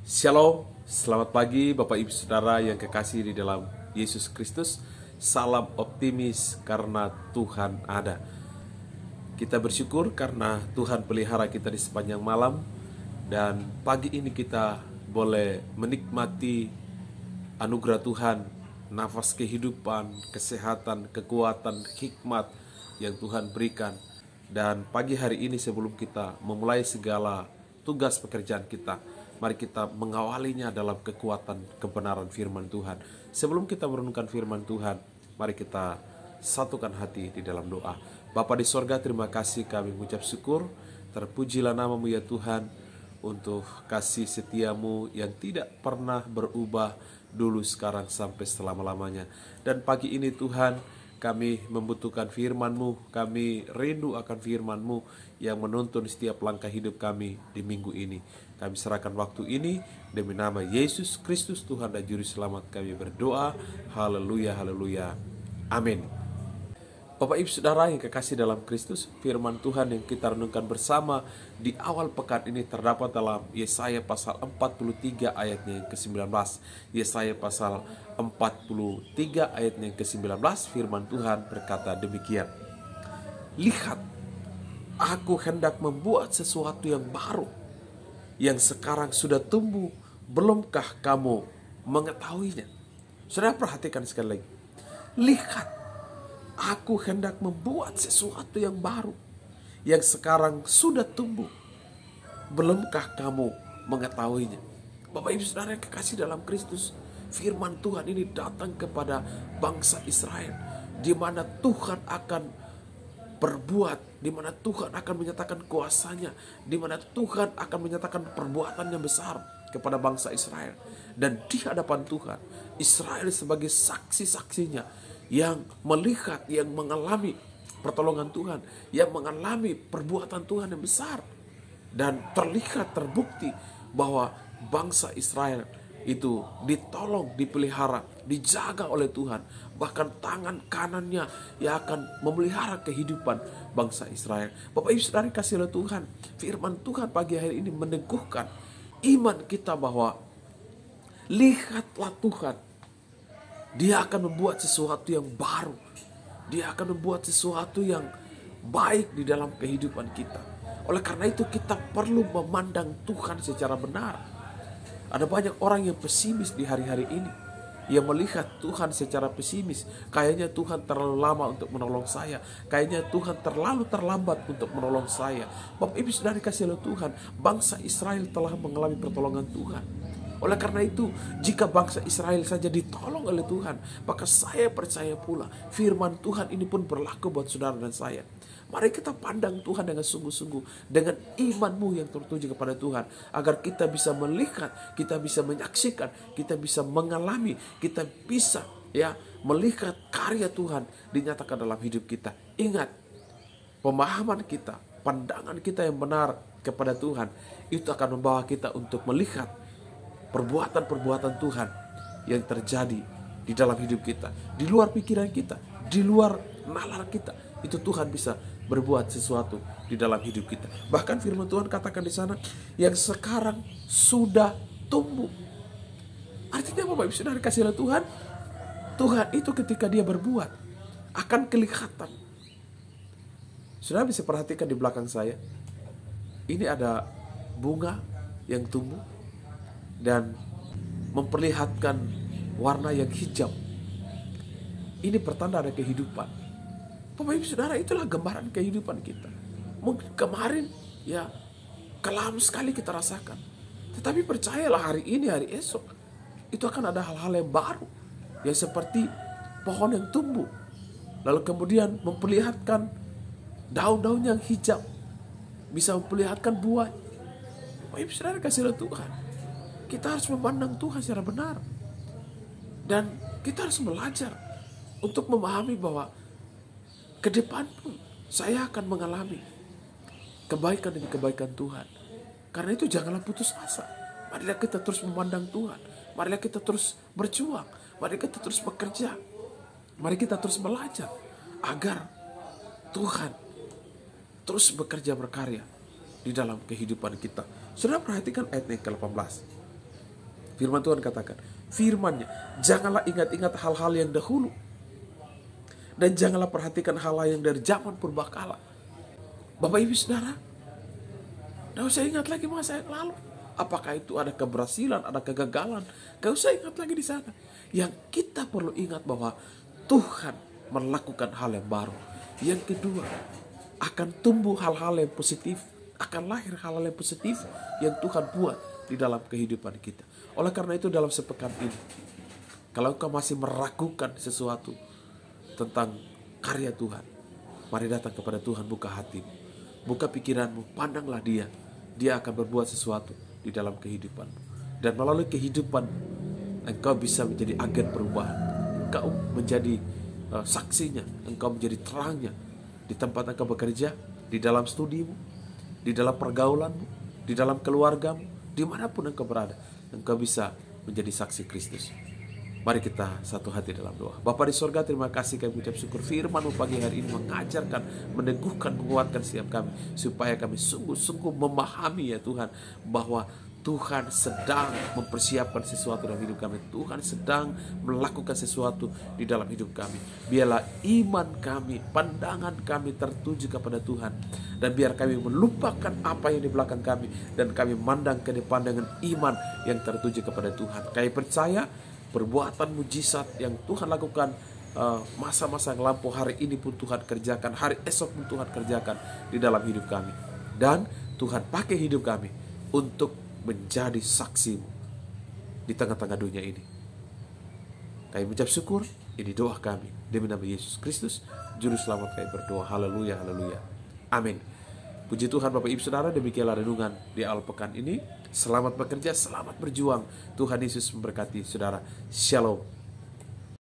Shalom, selamat pagi Bapak Ibu Saudara yang kekasih di dalam Yesus Kristus. Salam optimis karena Tuhan ada. Kita bersyukur karena Tuhan pelihara kita di sepanjang malam. Dan pagi ini kita boleh menikmati anugerah Tuhan, nafas kehidupan, kesehatan, kekuatan, hikmat yang Tuhan berikan. Dan pagi hari ini sebelum kita memulai segala tugas pekerjaan kita, mari kita mengawalinya dalam kekuatan kebenaran firman Tuhan. Sebelum kita merenungkan firman Tuhan, mari kita satukan hati di dalam doa. Bapa di sorga, terima kasih, kami mengucap syukur. Terpujilah namamu ya Tuhan, untuk kasih setiamu yang tidak pernah berubah dulu, sekarang, sampai selama-lamanya. Dan pagi ini Tuhan, kami membutuhkan firman-Mu, kami rindu akan firman-Mu yang menuntun setiap langkah hidup kami di minggu ini. Kami serahkan waktu ini demi nama Yesus Kristus Tuhan dan Juru Selamat kami berdoa. Haleluya, haleluya. Amin. Bapak Ibu Saudara yang kekasih dalam Kristus, firman Tuhan yang kita renungkan bersama di awal pekan ini terdapat dalam Yesaya pasal 43 ayatnya yang ke-19. Yesaya pasal 43 ayatnya yang ke-19, firman Tuhan berkata demikian. Lihat, aku hendak membuat sesuatu yang baru, yang sekarang sudah tumbuh, belumkah kamu mengetahuinya? Saudara perhatikan sekali lagi. Lihat, aku hendak membuat sesuatu yang baru, yang sekarang sudah tumbuh, belumkah kamu mengetahuinya? Bapak Ibu Saudara yang kekasih dalam Kristus, firman Tuhan ini datang kepada bangsa Israel, di mana Tuhan akan berbuat, di mana Tuhan akan menyatakan kuasanya, di mana Tuhan akan menyatakan perbuatan yang besar kepada bangsa Israel. Dan di hadapan Tuhan, Israel sebagai saksi-saksinya yang melihat, yang mengalami pertolongan Tuhan, yang mengalami perbuatan Tuhan yang besar. Dan terlihat, terbukti bahwa bangsa Israel itu ditolong, dipelihara, dijaga oleh Tuhan. Bahkan tangan kanannya yang akan memelihara kehidupan bangsa Israel. Bapak Ibu Saudara kasih oleh Tuhan, firman Tuhan pagi hari ini meneguhkan iman kita bahwa lihatlah Tuhan, Dia akan membuat sesuatu yang baru. Dia akan membuat sesuatu yang baik di dalam kehidupan kita. Oleh karena itu kita perlu memandang Tuhan secara benar. Ada banyak orang yang pesimis di hari-hari ini, yang melihat Tuhan secara pesimis. Kayaknya Tuhan terlalu lama untuk menolong saya. Kayaknya Tuhan terlalu terlambat untuk menolong saya. Bapak Ibu Saudara kasih oleh Tuhan, bangsa Israel telah mengalami pertolongan Tuhan. Oleh karena itu, jika bangsa Israel saja ditolong oleh Tuhan, maka saya percaya pula firman Tuhan ini pun berlaku buat saudara dan saya. Mari kita pandang Tuhan dengan sungguh-sungguh, dengan imanmu yang tertuju kepada Tuhan, agar kita bisa melihat, kita bisa menyaksikan, kita bisa mengalami, kita bisa melihat karya Tuhan dinyatakan dalam hidup kita. Ingat, pemahaman kita, pandangan kita yang benar kepada Tuhan, itu akan membawa kita untuk melihat perbuatan-perbuatan Tuhan yang terjadi di dalam hidup kita, di luar pikiran kita, di luar nalar kita. Itu Tuhan bisa berbuat sesuatu di dalam hidup kita. Bahkan firman Tuhan katakan di sana, yang sekarang sudah tumbuh. Artinya apa Bapak Ibu Saudara kasih oleh Tuhan? Tuhan itu ketika Dia berbuat akan kelihatan. Saudara bisa perhatikan di belakang saya, ini ada bunga yang tumbuh dan memperlihatkan warna yang hijau. Ini pertanda ada kehidupan. Bapak Ibu Saudara, itulah gambaran kehidupan kita. Mungkin kemarin kelam sekali kita rasakan, tetapi percayalah hari ini, hari esok, itu akan ada hal-hal yang baru, yang seperti pohon yang tumbuh, lalu kemudian memperlihatkan daun-daun yang hijau, bisa memperlihatkan buah. Bapak Ibu Saudara kasih oleh Tuhan, kita harus memandang Tuhan secara benar. Dan kita harus belajar untuk memahami bahwa ke depan pun saya akan mengalami kebaikan demi kebaikan Tuhan. Karena itu janganlah putus asa. Marilah kita terus memandang Tuhan. Marilah kita terus berjuang. Mari kita terus bekerja. Mari kita terus belajar agar Tuhan terus bekerja berkarya di dalam kehidupan kita. Saudara perhatikan ayat yang ke-18. Firman Tuhan katakan, firman-Nya, janganlah ingat-ingat hal-hal yang dahulu, dan janganlah perhatikan hal-hal yang dari zaman purbakala. Bapak Ibu Saudara, tidak usah ingat lagi masa yang lalu. Apakah itu ada keberhasilan, ada kegagalan, gak usah ingat lagi di sana. Yang kita perlu ingat bahwa Tuhan melakukan hal yang baru. Yang kedua, akan tumbuh hal-hal yang positif, akan lahir hal-hal yang positif yang Tuhan buat di dalam kehidupan kita. Oleh karena itu dalam sepekan ini, kalau engkau masih meragukan sesuatu tentang karya Tuhan, mari datang kepada Tuhan, buka hatimu, buka pikiranmu, pandanglah Dia. Dia akan berbuat sesuatu di dalam kehidupanmu. Dan melalui kehidupan, engkau bisa menjadi agen perubahan. Engkau menjadi saksinya, engkau menjadi terangnya di tempat engkau bekerja, di dalam studimu, di dalam pergaulanmu, di dalam keluargamu, dimanapun engkau berada, engkau bisa menjadi saksi Kristus. Mari kita satu hati dalam doa. Bapa di sorga, terima kasih kami ucap syukur firman-Mu pagi hari ini mengajarkan, meneguhkan, menguatkan setiap kami, supaya kami sungguh-sungguh memahami ya Tuhan, bahwa Tuhan sedang mempersiapkan sesuatu dalam hidup kami. Tuhan sedang melakukan sesuatu di dalam hidup kami. Biarlah iman kami, pandangan kami tertuju kepada Tuhan. Dan biar kami melupakan apa yang di belakang kami, dan kami memandang ke depan dengan iman yang tertuju kepada Tuhan. Kami percaya perbuatan mujizat yang Tuhan lakukan masa-masa yang lampau, hari ini pun Tuhan kerjakan, hari esok pun Tuhan kerjakan di dalam hidup kami. Dan Tuhan pakai hidup kami untuk menjadi saksi-Mu di tengah-tengah dunia ini. Kami mengucap syukur, ini doa kami demi nama Yesus Kristus, Juru Selamat kami berdoa. Haleluya, haleluya. Amin. Puji Tuhan Bapak Ibu Saudara, demikianlah renungan di awal pekan ini. Selamat bekerja, selamat berjuang. Tuhan Yesus memberkati saudara. Shalom.